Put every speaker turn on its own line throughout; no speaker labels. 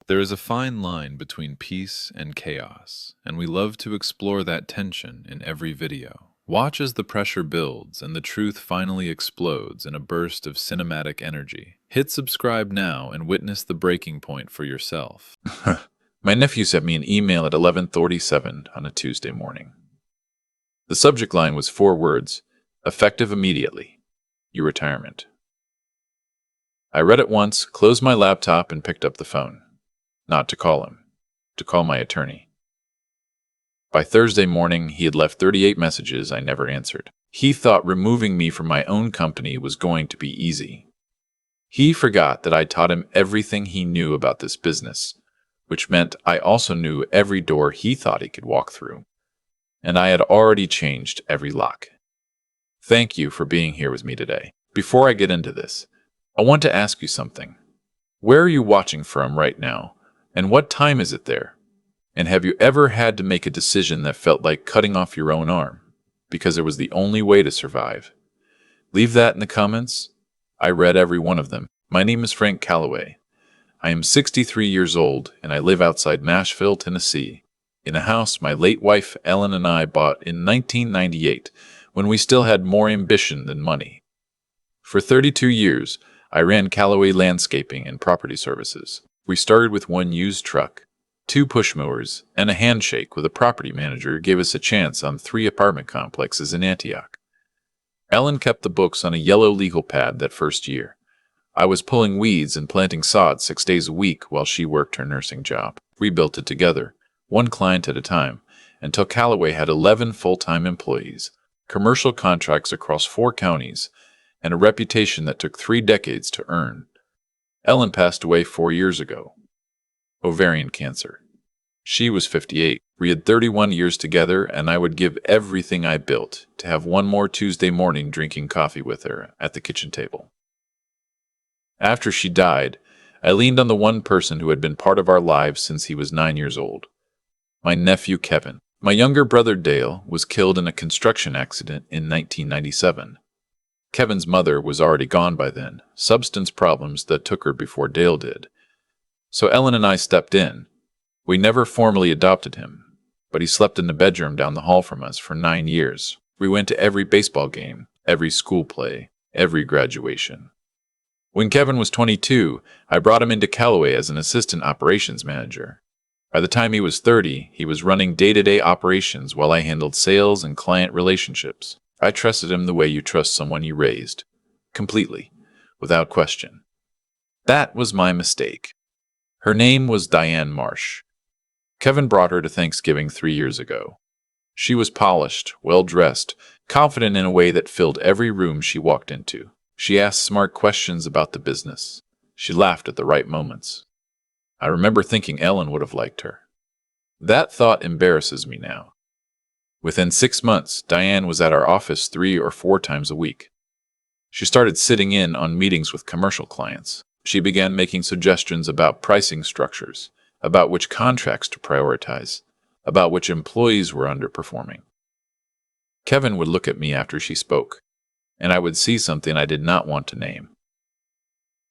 There is a fine line between peace and chaos, and we love to explore that tension in every video. Watch as the pressure builds and the truth finally explodes in a burst of cinematic energy. Hit subscribe now and witness the breaking point for yourself.
My nephew sent me an email at 11:37 on a Tuesday morning. The subject line was 4 words, effective immediately, your retirement. I read it once, closed my laptop, and picked up the phone. Not to call him, to call my attorney. By Thursday morning, he had left 38 messages I never answered. He thought removing me from my own company was going to be easy. He forgot that I taught him everything he knew about this business, which meant I also knew every door he thought he could walk through, and I had already changed every lock. Thank you for being here with me today. Before I get into this, I want to ask you something. Where are you watching from right now, and what time is it there? And have you ever had to make a decision that felt like cutting off your own arm, because it was the only way to survive? Leave that in the comments. I read every one of them. My name is Frank Calloway. I am 63 years old, and I live outside Nashville, Tennessee, in a house my late wife Ellen and I bought in 1998, when we still had more ambition than money. For 32 years, I ran Calloway Landscaping and Property Services. We started with one used truck, 2 push mowers, and a handshake with a property manager who gave us a chance on 3 apartment complexes in Antioch. Ellen kept the books on a yellow legal pad that first year. I was pulling weeds and planting sod 6 days a week while she worked her nursing job. We built it together, one client at a time, until Calloway had 11 full-time employees, commercial contracts across 4 counties, and a reputation that took 3 decades to earn. Ellen passed away 4 years ago. Ovarian cancer. She was 58. We had 31 years together, and I would give everything I built to have one more Tuesday morning drinking coffee with her at the kitchen table. After she died, I leaned on the one person who had been part of our lives since he was 9 years old. My nephew Kevin. My younger brother Dale was killed in a construction accident in 1997. Kevin's mother was already gone by then, substance problems that took her before Dale did. So Ellen and I stepped in. We never formally adopted him, but he slept in the bedroom down the hall from us for 9 years. We went to every baseball game, every school play, every graduation. When Kevin was 22, I brought him into Calloway as an assistant operations manager. By the time he was 30, he was running day-to-day operations while I handled sales and client relationships. I trusted him the way you trust someone you raised. Completely. Without question. That was my mistake. Her name was Diane Marsh. Kevin brought her to Thanksgiving 3 years ago. She was polished, well-dressed, confident in a way that filled every room she walked into. She asked smart questions about the business. She laughed at the right moments. I remember thinking Ellen would have liked her. That thought embarrasses me now. Within 6 months, Diane was at our office 3 or 4 times a week. She started sitting in on meetings with commercial clients. She began making suggestions about pricing structures, about which contracts to prioritize, about which employees were underperforming. Kevin would look at me after she spoke, and I would see something I did not want to name.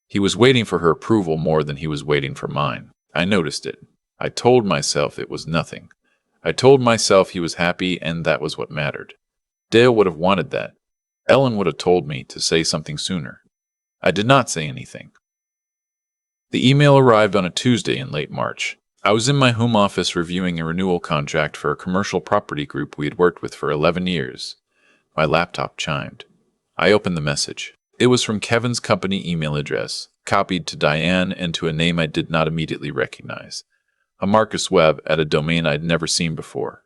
He was waiting for her approval more than he was waiting for mine. I noticed it. I told myself it was nothing. I told myself he was happy, and that was what mattered. Dale would have wanted that. Ellen would have told me to say something sooner. I did not say anything. The email arrived on a Tuesday in late March. I was in my home office reviewing a renewal contract for a commercial property group we had worked with for 11 years. My laptop chimed. I opened the message. It was from Kevin's company email address, copied to Diane and to a name I did not immediately recognize. A Marcus Webb at a domain I'd never seen before.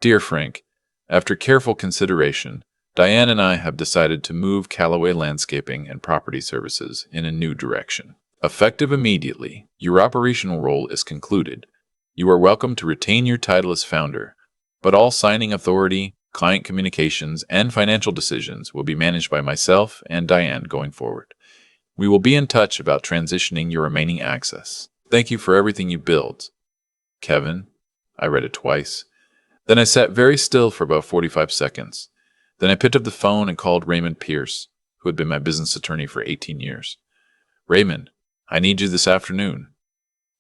Dear Frank, after careful consideration, Diane and I have decided to move Calloway Landscaping and Property Services in a new direction. Effective immediately, your operational role is concluded. You are welcome to retain your title as founder, but all signing authority, client communications, and financial decisions will be managed by myself and Diane going forward. We will be in touch about transitioning your remaining access. Thank you for everything you built. Kevin. I read it twice. Then I sat very still for about 45 seconds. Then I picked up the phone and called Raymond Pierce, who had been my business attorney for 18 years. Raymond, I need you this afternoon.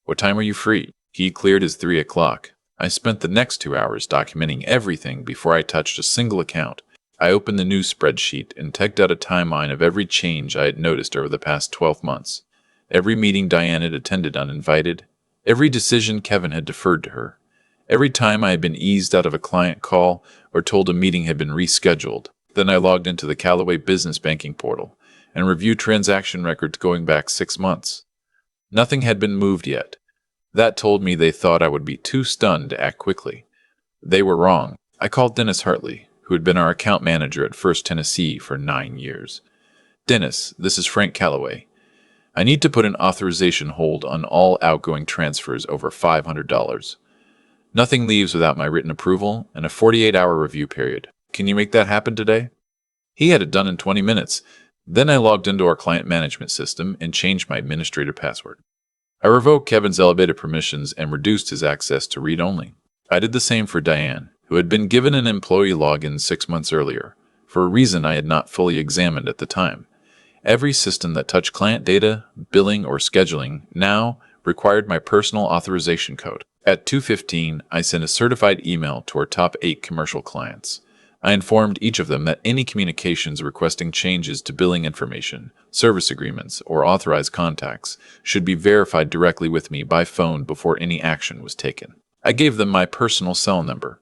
What time are you free? He cleared his 3 o'clock. I spent the next 2 hours documenting everything before I touched a single account. I opened the new spreadsheet and typed out a timeline of every change I had noticed over the past 12 months. Every meeting Diane had attended uninvited. Every decision Kevin had deferred to her. Every time I had been eased out of a client call or told a meeting had been rescheduled. Then I logged into the Callaway Business Banking portal and reviewed transaction records going back 6 months. Nothing had been moved yet. That told me they thought I would be too stunned to act quickly. They were wrong. I called Dennis Hartley, who had been our account manager at First Tennessee for 9 years. Dennis, this is Frank Callaway. I need to put an authorization hold on all outgoing transfers over $500. Nothing leaves without my written approval and a 48-hour review period. Can you make that happen today? He had it done in 20 minutes. Then I logged into our client management system and changed my administrator password. I revoked Kevin's elevated permissions and reduced his access to read-only. I did the same for Diane, who had been given an employee login 6 months earlier, for a reason I had not fully examined at the time. Every system that touched client data, billing, or scheduling now required my personal authorization code. At 2:15, I sent a certified email to our top 8 commercial clients. I informed each of them that any communications requesting changes to billing information, service agreements, or authorized contacts should be verified directly with me by phone before any action was taken. I gave them my personal cell number.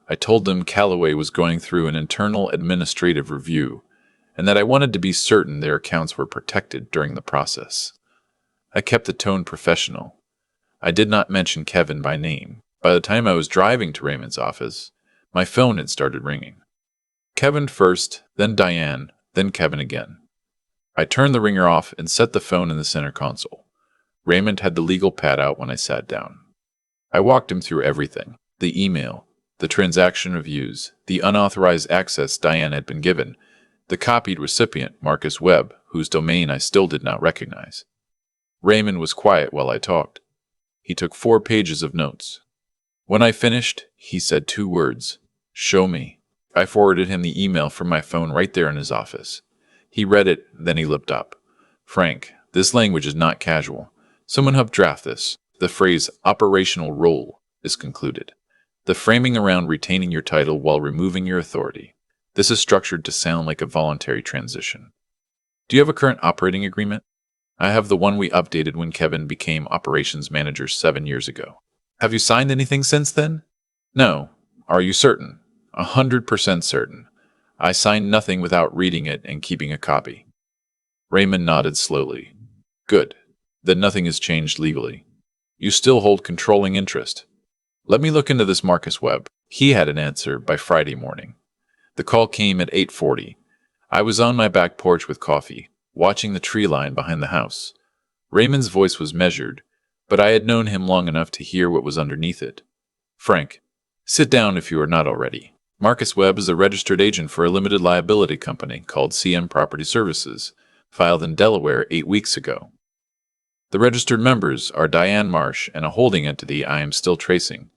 I told them Callaway was going through an internal administrative review and that I wanted to be certain their accounts were protected during the process. I kept the tone professional. I did not mention Kevin by name. By the time I was driving to Raymond's office, my phone had started ringing. Kevin first, then Diane, then Kevin again. I turned the ringer off and set the phone in the center console. Raymond had the legal pad out when I sat down. I walked him through everything: the email, the transaction reviews, the unauthorized access Diane had been given, the copied recipient, Marcus Webb, whose domain I still did not recognize. Raymond was quiet while I talked. He took 4 pages of notes. When I finished, he said 2 words: "Show me." I forwarded him the email from my phone right there in his office. He read it, then he looked up. "Frank, this language is not casual. Someone helped draft this. The phrase operational role is concluded. The framing around retaining your title while removing your authority. This is structured to sound like a voluntary transition. Do you have a current operating agreement? I have the one we updated when Kevin became operations manager 7 years ago. Have you signed anything since then? No. Are you certain? 100% certain. I signed nothing without reading it and keeping a copy." Raymond nodded slowly. "Good. Then nothing has changed legally. You still hold controlling interest. Let me look into this Marcus Webb." He had an answer by Friday morning. The call came at 8:40. I was on my back porch with coffee, watching the tree line behind the house. Raymond's voice was measured, but I had known him long enough to hear what was underneath it. "Frank, sit down if you are not already. Marcus Webb is a registered agent for a limited liability company called CM Property Services, filed in Delaware 8 weeks ago. The registered members are Diane Marsh and a holding entity I am still tracing."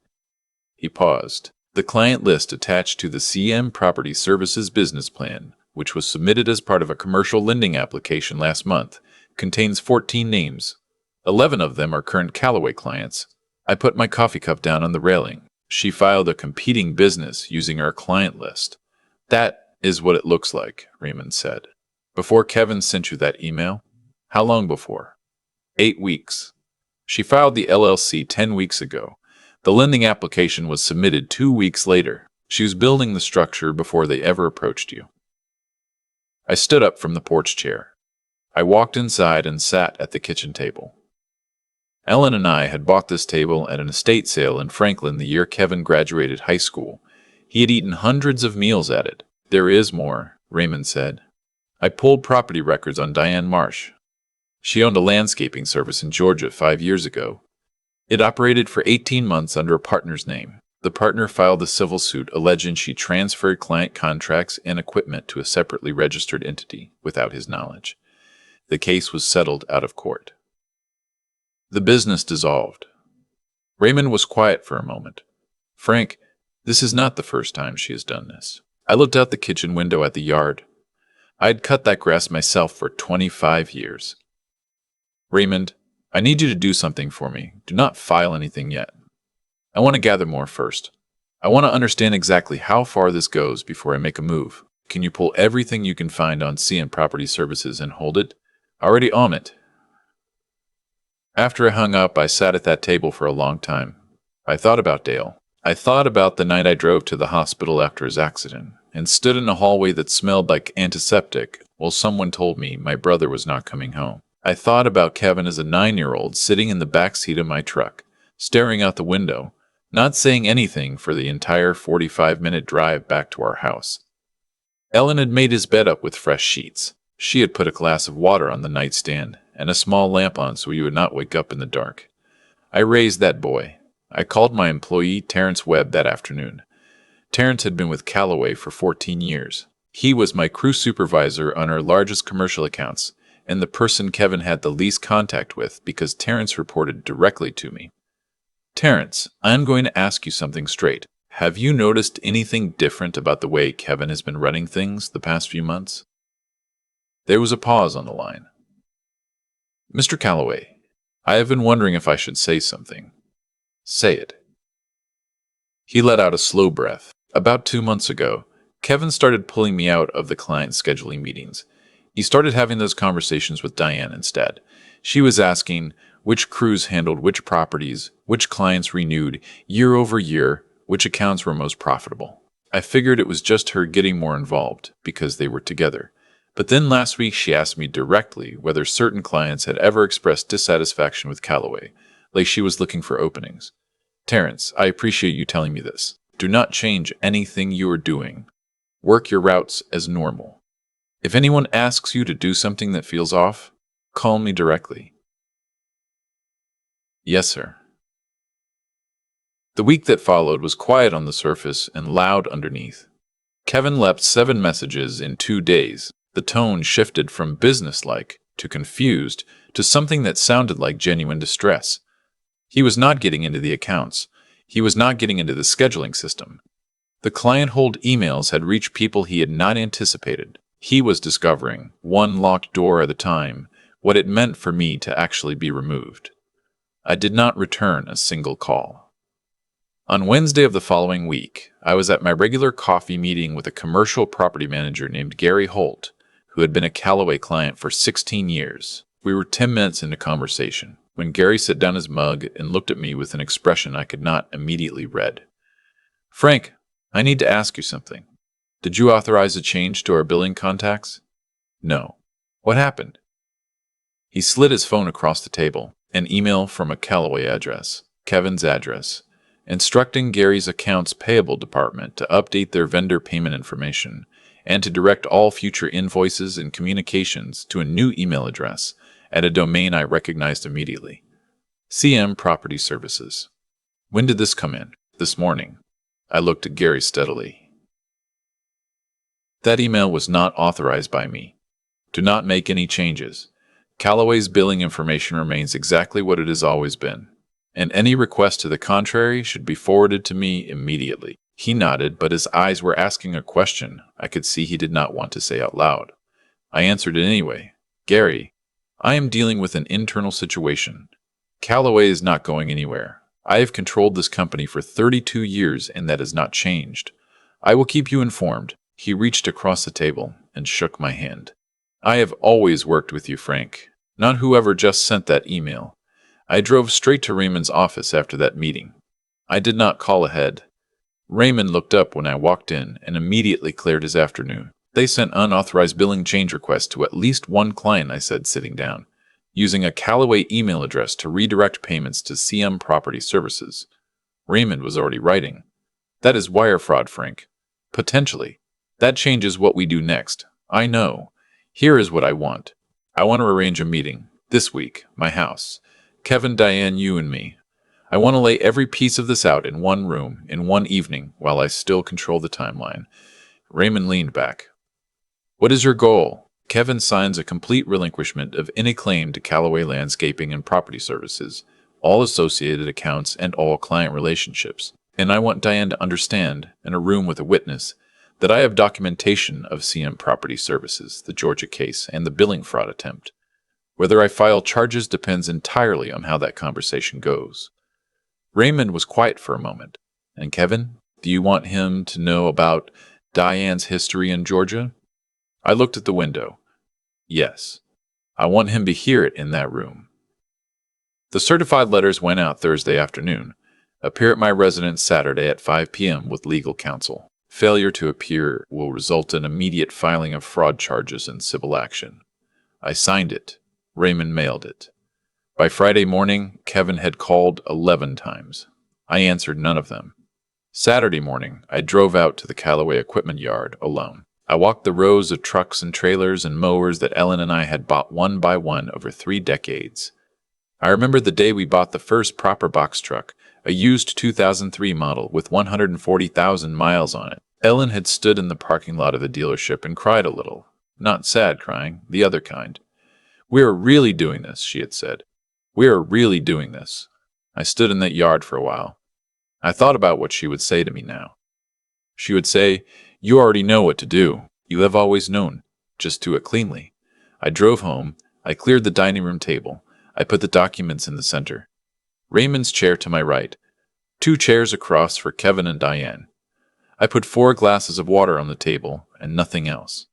He paused. "The client list attached to the CM Property Services business plan, which was submitted as part of a commercial lending application last month, contains 14 names. 11 of them are current Callaway clients." I put my coffee cup down on the railing. "She filed a competing business using our client list." "That is what it looks like," Raymond said. "Before Kevin sent you that email?" "How long before?" 8 weeks. She filed the LLC 10 weeks ago. The lending application was submitted 2 weeks later. She was building the structure before they ever approached you. I stood up from the porch chair. I walked inside and sat at the kitchen table. Ellen and I had bought this table at an estate sale in Franklin the year Kevin graduated high school. He had eaten hundreds of meals at it. "There is more," Raymond said. "I pulled property records on Diane Marsh. She owned a landscaping service in Georgia 5 years ago. It operated for 18 months under a partner's name. The partner filed a civil suit alleging she transferred client contracts and equipment to a separately registered entity without his knowledge. The case was settled out of court. The business dissolved." Raymond was quiet for a moment. "Frank, this is not the first time she has done this." I looked out the kitchen window at the yard. I had cut that grass myself for 25 years. "Raymond, I need you to do something for me. Do not file anything yet. I want to gather more first. I want to understand exactly how far this goes before I make a move. Can you pull everything you can find on CM Property Services and hold it? Already on it. After I hung up, I sat at that table for a long time. I thought about Dale. I thought about the night I drove to the hospital after his accident and stood in a hallway that smelled like antiseptic while someone told me my brother was not coming home. I thought about Kevin as a 9-year-old sitting in the back seat of my truck, staring out the window, not saying anything for the entire 45-minute drive back to our house. Ellen had made his bed up with fresh sheets. She had put a glass of water on the nightstand and a small lamp on so he would not wake up in the dark. I raised that boy. I called my employee, Terrence Webb, that afternoon. Terrence had been with Callaway for 14 years. He was my crew supervisor on our largest commercial accounts, and the person Kevin had the least contact with because Terrence reported directly to me. Terrence, I'm going to ask you something straight. Have you noticed anything different about the way Kevin has been running things the past few months? There was a pause on the line. Mr. Callaway, I have been wondering if I should say something. Say it. He let out a slow breath. About 2 months ago, Kevin started pulling me out of the client scheduling meetings. He started having those conversations with Diane instead. She was asking which crews handled which properties, which clients renewed year over year, which accounts were most profitable. I figured it was just her getting more involved because they were together. But then last week she asked me directly whether certain clients had ever expressed dissatisfaction with Callaway, like she was looking for openings. Terrence, I appreciate you telling me this. Do not change anything you are doing. Work your routes as normal. If anyone asks you to do something that feels off, call me directly. Yes, sir. The week that followed was quiet on the surface and loud underneath. Kevin left 7 messages in 2 days. The tone shifted from businesslike to confused to something that sounded like genuine distress. He was not getting into the accounts. He was not getting into the scheduling system. The client hold emails had reached people he had not anticipated. He was discovering, one locked door at a time, what it meant for me to actually be removed. I did not return a single call. On Wednesday of the following week, I was at my regular coffee meeting with a commercial property manager named Gary Holt, who had been a Callaway client for 16 years. We were 10 minutes into conversation when Gary set down his mug and looked at me with an expression I could not immediately read. Frank, I need to ask you something. Did you authorize a change to our billing contacts? No. What happened? He slid his phone across the table, an email from a Callaway address, Kevin's address, instructing Gary's accounts payable department to update their vendor payment information and to direct all future invoices and communications to a new email address at a domain I recognized immediately. CM Property Services. When did this come in? This morning. I looked at Gary steadily. That email was not authorized by me. Do not make any changes. Callaway's billing information remains exactly what it has always been, and any request to the contrary should be forwarded to me immediately. He nodded, but his eyes were asking a question I could see he did not want to say out loud. I answered it anyway. Gary, I am dealing with an internal situation. Callaway is not going anywhere. I have controlled this company for 32 years, and that has not changed. I will keep you informed. He reached across the table and shook my hand. I have always worked with you, Frank, not whoever just sent that email. I drove straight to Raymond's office after that meeting. I did not call ahead. Raymond looked up when I walked in and immediately cleared his afternoon. They sent unauthorized billing change requests to at least one client, I said, sitting down, using a Callaway email address to redirect payments to CM Property Services. Raymond was already writing. That is wire fraud, Frank. Potentially. That changes what we do next. I know. Here is what I want. I want to arrange a meeting. This week. My house. Kevin, Diane, you and me. I want to lay every piece of this out in one room, in one evening, while I still control the timeline. Raymond leaned back. What is your goal? Kevin signs a complete relinquishment of any claim to Callaway Landscaping and Property Services, all associated accounts and all client relationships. And I want Diane to understand, in a room with a witness, that I have documentation of CM Property Services, the Georgia case, and the billing fraud attempt. Whether I file charges depends entirely on how that conversation goes. Raymond was quiet for a moment. And Kevin, do you want him to know about Diane's history in Georgia? I looked at the window. Yes. I want him to hear it in that room. The certified letters went out Thursday afternoon. Appear at my residence Saturday at 5 p.m. with legal counsel. Failure to appear will result in immediate filing of fraud charges and civil action. I signed it. Raymond mailed it. By Friday morning, Kevin had called 11 times. I answered none of them. Saturday morning, I drove out to the Callaway equipment yard alone. I walked the rows of trucks and trailers and mowers that Ellen and I had bought one by one over 3 decades. I remember the day we bought the first proper box truck, a used 2003 model with 140,000 miles on it. Ellen had stood in the parking lot of the dealership and cried a little. Not sad crying, the other kind. "We are really doing this," she had said. "We are really doing this." I stood in that yard for a while. I thought about what she would say to me now. She would say, "You already know what to do. You have always known. Just do it cleanly." I drove home. I cleared the dining room table. I put the documents in the center. Raymond's chair to my right. 2 chairs across for Kevin and Diane. I put 4 glasses of water on the table and nothing else.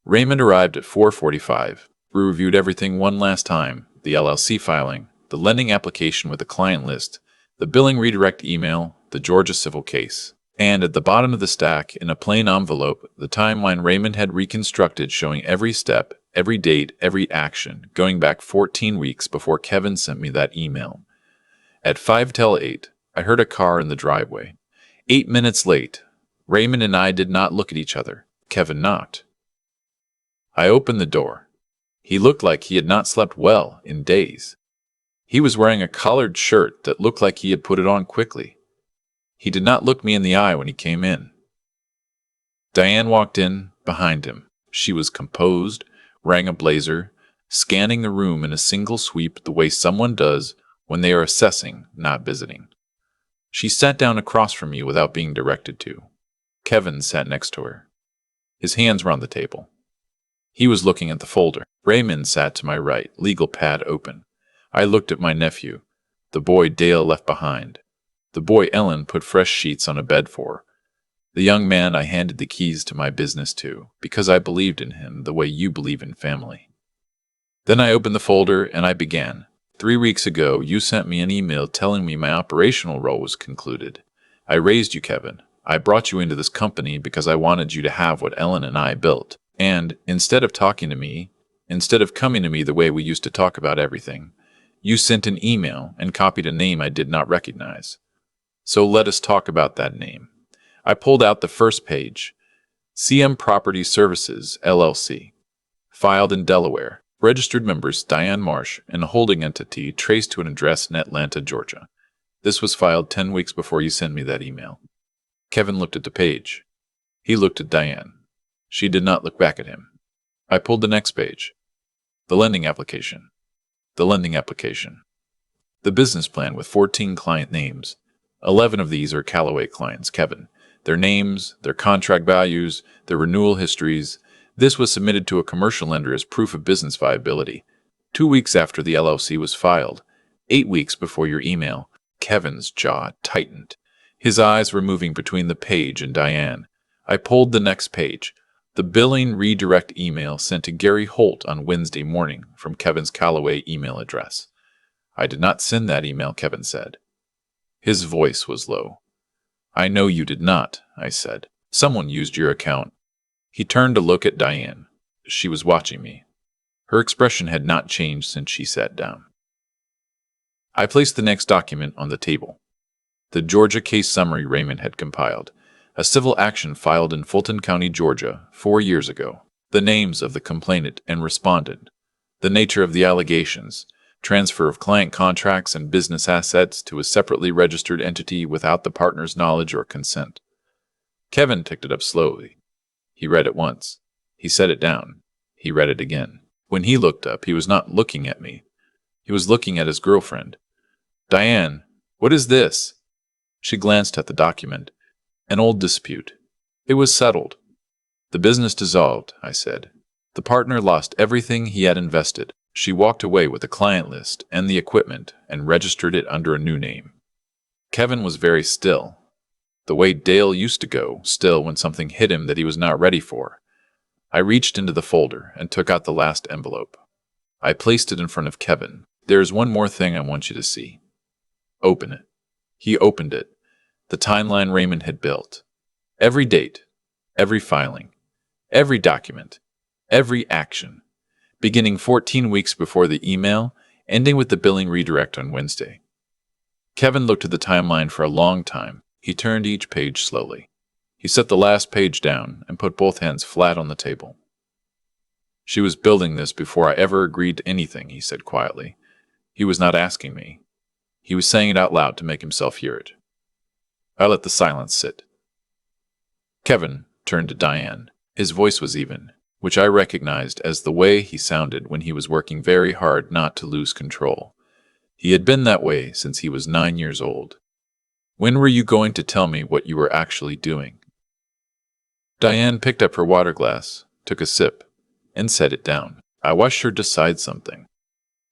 Raymond arrived at 4:45. We reviewed everything one last time: the LLC filing, the lending application with the client list, the billing redirect email, the Georgia civil case. And at the bottom of the stack, in a plain envelope, the timeline Raymond had reconstructed showing every step, every date, every action, going back 14 weeks before Kevin sent me that email. At 5 till 8, I heard a car in the driveway. 8 minutes late. Raymond and I did not look at each other. Kevin knocked. I opened the door. He looked like he had not slept well in days. He was wearing a collared shirt that looked like he had put it on quickly. He did not look me in the eye when he came in. Diane walked in behind him. She was composed, wearing a blazer, scanning the room in a single sweep the way someone does when they are assessing, not visiting. She sat down across from me without being directed to. Kevin sat next to her. His hands were on the table. He was looking at the folder. Raymond sat to my right, legal pad open. I looked at my nephew, the boy Dale left behind, the boy Ellen put fresh sheets on a bed for, the young man I handed the keys to my business to, because I believed in him the way you believe in family. Then I opened the folder and I began. 3 weeks ago, you sent me an email telling me my operational role was concluded. I raised you, Kevin. I brought you into this company because I wanted you to have what Ellen and I built. And instead of coming to me the way we used to talk about everything, you sent an email and copied a name I did not recognize. So let us talk about that name. I pulled out the first page. CM Property Services, LLC. Filed in Delaware. Registered members Diane Marsh and a holding entity traced to an address in Atlanta, Georgia. This was filed 10 weeks before you sent me that email. Kevin looked at the page. He looked at Diane. She did not look back at him. I pulled the next page. The lending application. The lending application. The business plan with 14 client names. 11 of these are Callaway clients, Kevin. Their names, their contract values, their renewal histories. This was submitted to a commercial lender as proof of business viability. 2 weeks after the LLC was filed. 8 weeks before your email. Kevin's jaw tightened. His eyes were moving between the page and Diane. I pulled the next page. The billing redirect email sent to Gary Holt on Wednesday morning from Kevin's Callaway email address. I did not send that email, Kevin said. His voice was low. I know you did not, I said. Someone used your account. He turned to look at Diane. She was watching me. Her expression had not changed since she sat down. I placed the next document on the table. The Georgia case summary Raymond had compiled. A civil action filed in Fulton County, Georgia, 4 years ago. The names of the complainant and respondent. The nature of the allegations. Transfer of client contracts and business assets to a separately registered entity without the partner's knowledge or consent. Kevin picked it up slowly. He read it once. He set it down. He read it again. When he looked up, he was not looking at me. He was looking at his girlfriend. Diane, what is this? She glanced at the document. An old dispute. It was settled. The business dissolved, I said. The partner lost everything he had invested. She walked away with the client list and the equipment and registered it under a new name. Kevin was very still, the way Dale used to go still when something hit him that he was not ready for. I reached into the folder and took out the last envelope. I placed it in front of Kevin. "There is one more thing I want you to see." "Open it." He opened it. The timeline Raymond had built. Every date, every filing, every document, every action, beginning 14 weeks before the email, ending with the billing redirect on Wednesday. Kevin looked at the timeline for a long time. He turned each page slowly. He set the last page down and put both hands flat on the table. "She was building this before I ever agreed to anything," he said quietly. He was not asking me. He was saying it out loud to make himself hear it. I let the silence sit. Kevin turned to Diane. His voice was even, which I recognized as the way he sounded when he was working very hard not to lose control. He had been that way since he was 9 years old. "When were you going to tell me what you were actually doing?" Diane picked up her water glass, took a sip, and set it down. "I watched her decide something.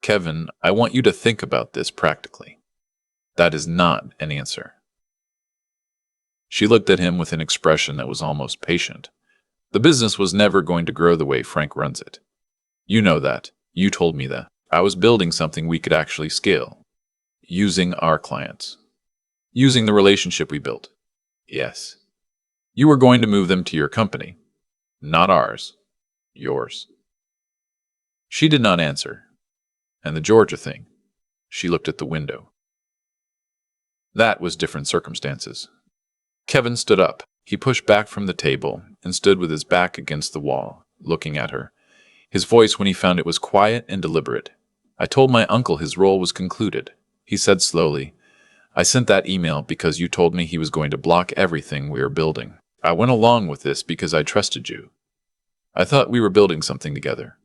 Kevin, I want you to think about this practically. That is not an answer." She looked at him with an expression that was almost patient. "The business was never going to grow the way Frank runs it. You know that. You told me that. I was building something we could actually scale. Using our clients. Using the relationship we built. Yes. You were going to move them to your company. Not ours. Yours." She did not answer. And the Georgia thing. She looked at the window. That was different circumstances. Kevin stood up. He pushed back from the table and stood with his back against the wall, looking at her. His voice, when he found it, was quiet and deliberate. "I told my uncle his role was concluded," he said slowly. "I sent that email because you told me he was going to block everything we are building. I went along with this because I trusted you. I thought we were building something together."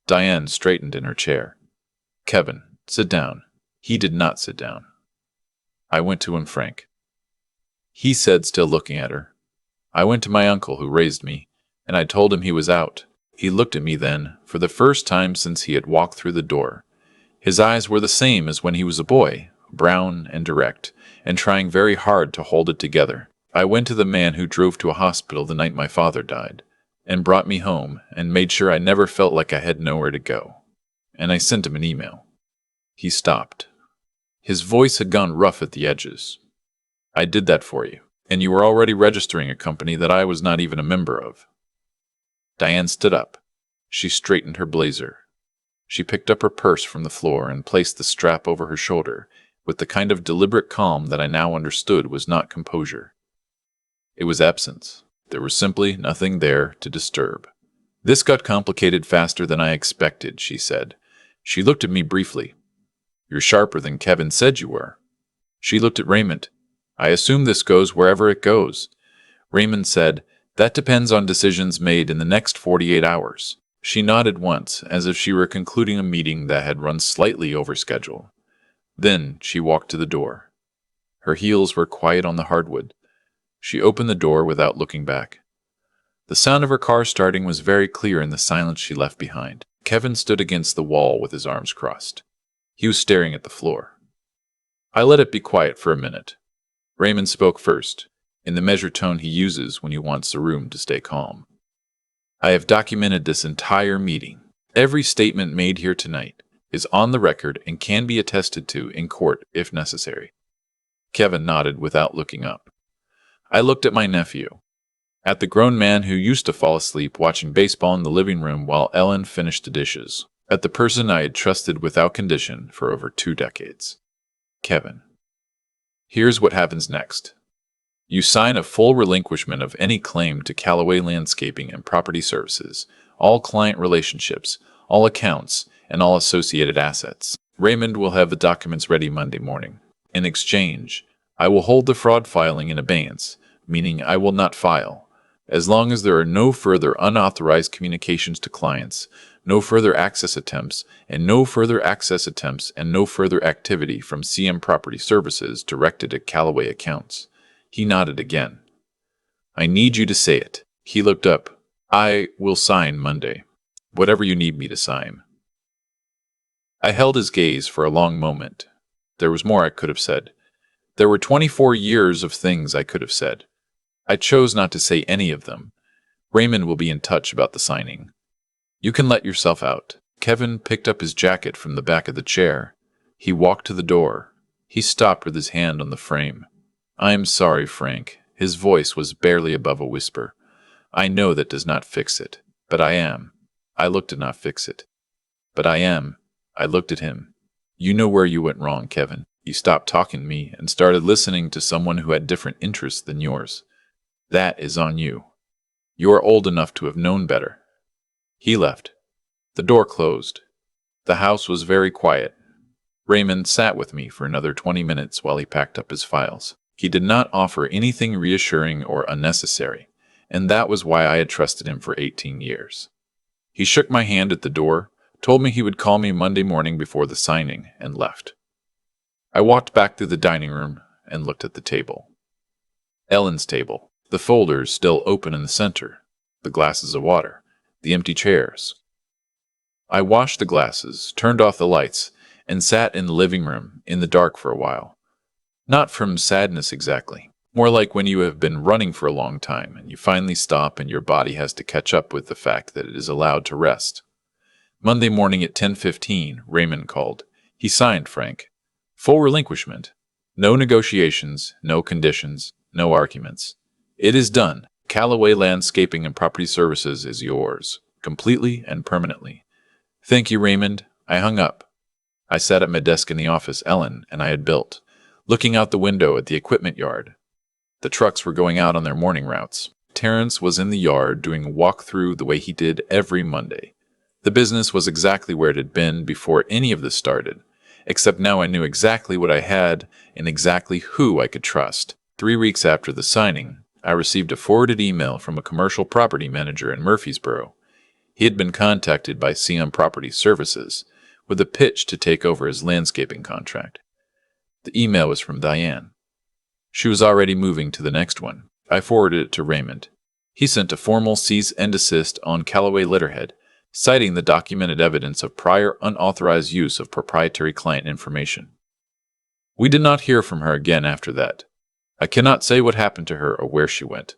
Diane straightened in her chair. "Kevin, sit down." He did not sit down. "I went to him, Frank," he said, still looking at her. "I went to my uncle who raised me, and I told him he was out." He looked at me then, for the first time since he had walked through the door. His eyes were the same as when he was a boy, brown and direct, and trying very hard to hold it together. "I went to the man who drove to a hospital the night my father died, and brought me home, and made sure I never felt like I had nowhere to go. And I sent him an email." He stopped. His voice had gone rough at the edges. "I did that for you, and you were already registering a company that I was not even a member of." Diane stood up. She straightened her blazer. She picked up her purse from the floor and placed the strap over her shoulder with the kind of deliberate calm that I now understood was not composure. It was absence. There was simply nothing there to disturb. "This got complicated faster than I expected," she said. She looked at me briefly. "You're sharper than Kevin said you were." She looked at Raymond. "I assume this goes wherever it goes." Raymond said, "That depends on decisions made in the next 48 hours. She nodded once, as if she were concluding a meeting that had run slightly over schedule. Then she walked to the door. Her heels were quiet on the hardwood. She opened the door without looking back. The sound of her car starting was very clear in the silence she left behind. Kevin stood against the wall with his arms crossed. He was staring at the floor. I let it be quiet for a minute. Raymond spoke first, in the measured tone he uses when he wants the room to stay calm. "I have documented this entire meeting. Every statement made here tonight is on the record and can be attested to in court if necessary." Kevin nodded without looking up. I looked at my nephew, at the grown man who used to fall asleep watching baseball in the living room while Ellen finished the dishes, at the person I had trusted without condition for over 2 decades. "Kevin, here's what happens next. You sign a full relinquishment of any claim to Callaway Landscaping and Property Services, all client relationships, all accounts, and all associated assets. Raymond will have the documents ready Monday morning. In exchange, I will hold the fraud filing in abeyance, meaning I will not file, as long as there are no further unauthorized communications to clients, no further access attempts, and no further activity from CM Property Services directed at Callaway accounts." He nodded again. "I need you to say it." He looked up. "I will sign Monday. Whatever you need me to sign." I held his gaze for a long moment. There was more I could have said. There were 24 years of things I could have said. I chose not to say any of them. Raymond will be in touch about the signing. You can let yourself out. Kevin picked up his jacket from the back of the chair. He walked to the door. He stopped with his hand on the frame. I'm sorry, Frank. His voice was barely above a whisper. I know that does not fix it, but I am. I look to not fix it. But I am. I looked at him. You know where you went wrong, Kevin. You stopped talking to me and started listening to someone who had different interests than yours. That is on you. You are old enough to have known better. He left. The door closed. The house was very quiet. Raymond sat with me for another 20 minutes while he packed up his files. He did not offer anything reassuring or unnecessary, and that was why I had trusted him for 18 years. He shook my hand at the door, told me he would call me Monday morning before the signing, and left. I walked back through the dining room and looked at the table. Ellen's table, the folders still open in the center, the glasses of water, the empty chairs. I washed the glasses, turned off the lights, and sat in the living room in the dark for a while. Not from sadness exactly, more like when you have been running for a long time and you finally stop and your body has to catch up with the fact that it is allowed to rest. Monday morning at 10:15, Raymond called. He signed, Frank. Full relinquishment. No negotiations, no conditions, no arguments. It is done. Callaway Landscaping and Property Services is yours, completely and permanently. Thank you, Raymond. I hung up. I sat at my desk in the office Ellen and I had built, looking out the window at the equipment yard. The trucks were going out on their morning routes. Terrence was in the yard doing a walk-through the way he did every Monday. The business was exactly where it had been before any of this started, except now I knew exactly what I had and exactly who I could trust. 3 weeks after the signing, I received a forwarded email from a commercial property manager in Murfreesboro. He had been contacted by CM Property Services with a pitch to take over his landscaping contract. The email was from Diane. She was already moving to the next one. I forwarded it to Raymond. He sent a formal cease and desist on Callaway letterhead, citing the documented evidence of prior unauthorized use of proprietary client information. We did not hear from her again after that. I cannot say what happened to her or where she went.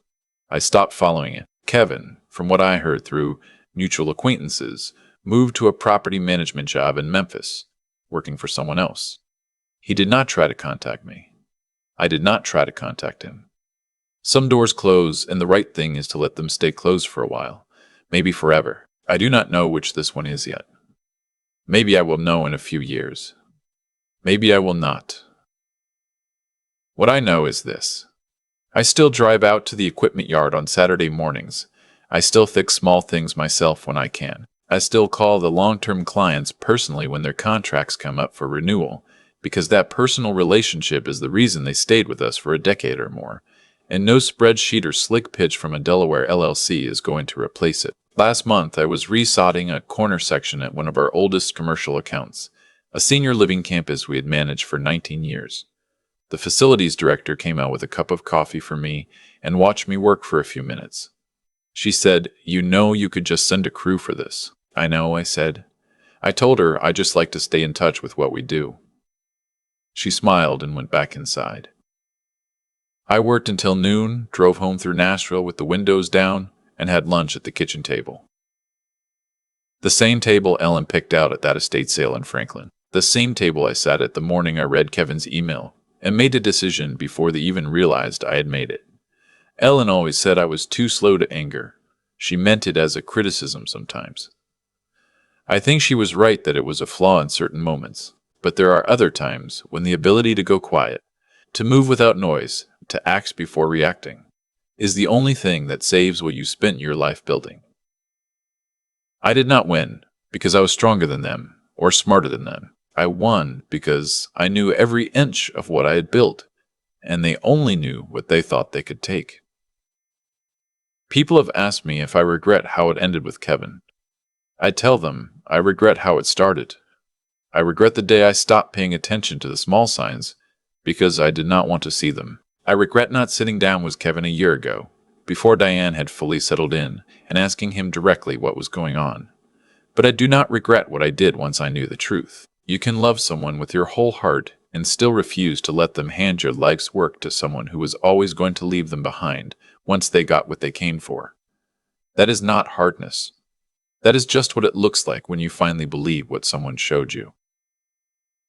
I stopped following it. Kevin, from what I heard through mutual acquaintances, moved to a property management job in Memphis, working for someone else. He did not try to contact me. I did not try to contact him. Some doors close, and the right thing is to let them stay closed for a while, maybe forever. I do not know which this one is yet. Maybe I will know in a few years. Maybe I will not. What I know is this. I still drive out to the equipment yard on Saturday mornings. I still fix small things myself when I can. I still call the long-term clients personally when their contracts come up for renewal, because that personal relationship is the reason they stayed with us for a decade or more, and no spreadsheet or slick pitch from a Delaware LLC is going to replace it. Last month, I was resodding a corner section at one of our oldest commercial accounts, a senior living campus we had managed for 19 years. The facilities director came out with a cup of coffee for me and watched me work for a few minutes. She said, "You know you could just send a crew for this." "I know," I said. I told her I just like to stay in touch with what we do. She smiled and went back inside. I worked until noon, drove home through Nashville with the windows down, and had lunch at the kitchen table. The same table Ellen picked out at that estate sale in Franklin. The same table I sat at the morning I read Kevin's email and made a decision before they even realized I had made it. Ellen always said I was too slow to anger. She meant it as a criticism sometimes. I think she was right that it was a flaw in certain moments, but there are other times when the ability to go quiet, to move without noise, to act before reacting, is the only thing that saves what you spent your life building. I did not win because I was stronger than them or smarter than them. I won because I knew every inch of what I had built, and they only knew what they thought they could take. People have asked me if I regret how it ended with Kevin. I tell them I regret how it started. I regret the day I stopped paying attention to the small signs because I did not want to see them. I regret not sitting down with Kevin a year ago, before Diane had fully settled in, and asking him directly what was going on. But I do not regret what I did once I knew the truth. You can love someone with your whole heart and still refuse to let them hand your life's work to someone who was always going to leave them behind once they got what they came for. That is not hardness. That is just what it looks like when you finally believe what someone showed you.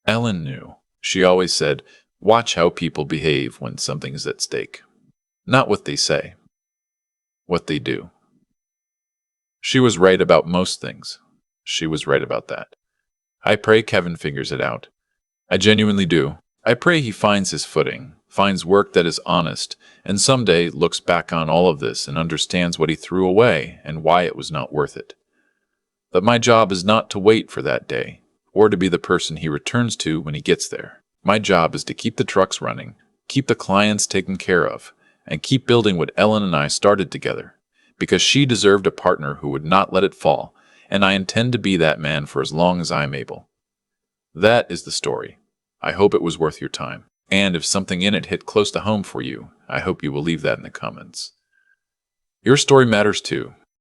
Ellen knew. She always said, "Watch how people behave when something is at stake. Not what they say, what they do." She was right about most things. She was right about that. I pray Kevin figures it out. I genuinely do. I pray he finds his footing, finds work that is honest, and someday looks back on all of this and understands what he threw away and why it was not worth it. But my job is not to wait for that day, or to be the person he returns to when he gets there. My job is to keep the trucks running, keep the clients taken care of, and keep building what Ellen and I started together, because she deserved a partner who would not let it fall, and I intend to be that man for as long as I am able. That is the story. I hope it was worth your time. And if something in it hit close to home for you, I hope you will leave that in the comments. Your story matters too.